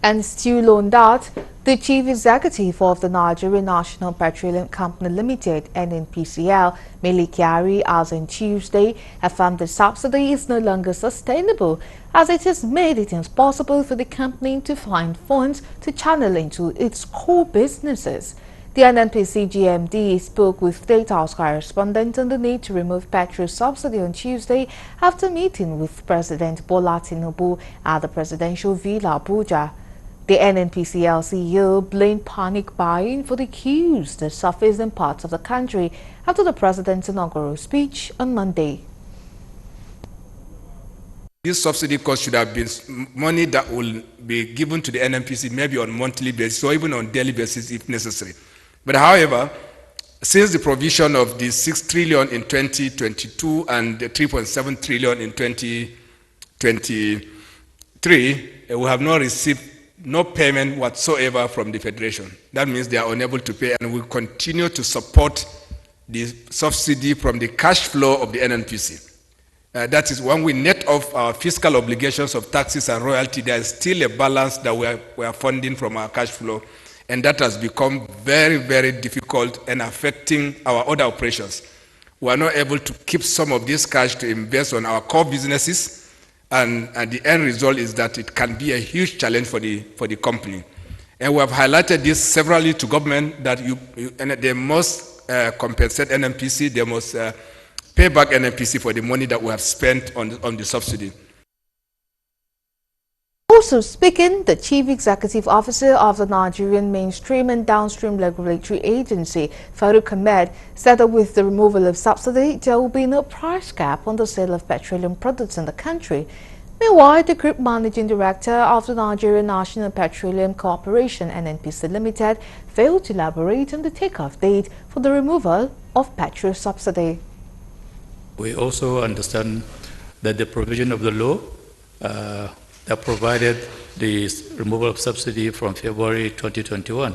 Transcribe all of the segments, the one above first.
And still on that, the chief executive of the Nigerian National Petroleum Company Limited (NNPCL), Mele Kyari, as on Tuesday, affirmed the subsidy is no longer sustainable as it has made it impossible for the company to find funds to channel into its core businesses. The Nnpc GMD spoke with State House correspondent on the need to remove petrol subsidy on Tuesday after meeting with President Bola Tinubu at the Presidential Villa, Abuja. The NNPCL CEO blamed panic buying for the queues that surfaced in parts of the country after the president's inaugural speech on Monday. This subsidy cost should have been money that will be given to the NNPC maybe on monthly basis or even on daily basis if necessary. But however, since the provision of the 6 trillion in 2022 and the 3.7 trillion in 2023, we have not received no payment whatsoever from the Federation. That means they are unable to pay, and will continue to support the subsidy from the cash flow of the NNPC. That is, when we net off our fiscal obligations of taxes and royalty, there is still a balance that we are funding from our cash flow, and that has become very, very difficult and affecting our other operations. We are not able to keep some of this cash to invest on our core businesses, and the end result is that it can be a huge challenge for the company. And we have highlighted this severally to government that they must compensate NNPC, they must pay back NNPC for the money that we have spent on the subsidy. Also speaking, the Chief Executive Officer of the Nigerian Mainstream and Downstream Regulatory Agency, Farouk Ahmed, said that with the removal of subsidy, there will be no price cap on the sale of petroleum products in the country. Meanwhile, the Group Managing Director of the Nigerian National Petroleum Corporation (NNPC) Limited failed to elaborate on the takeoff date for the removal of petrol subsidy. We also understand that the provision of the law that provided the removal of subsidy from February 2021.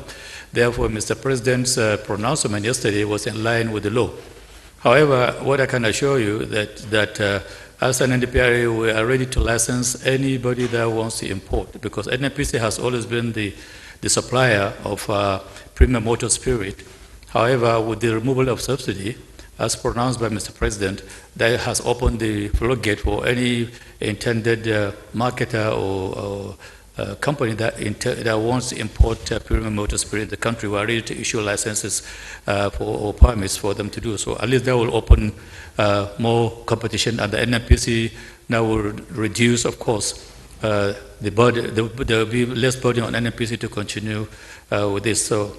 Therefore, Mr. President's pronouncement yesterday was in line with the law. However, what I can assure you that as an NDPRA, we are ready to license anybody that wants to import, because NNPC has always been the supplier of premium motor spirit. However, with the removal of subsidy, as pronounced by Mr. President, that has opened the floodgate for any intended marketer or company that wants to import premium motor spirit in the country. We are ready to issue licenses or permits for them to do so. At least that will open more competition, and the NNPC now will reduce, of course, there will be less burden on NNPC to continue with this. So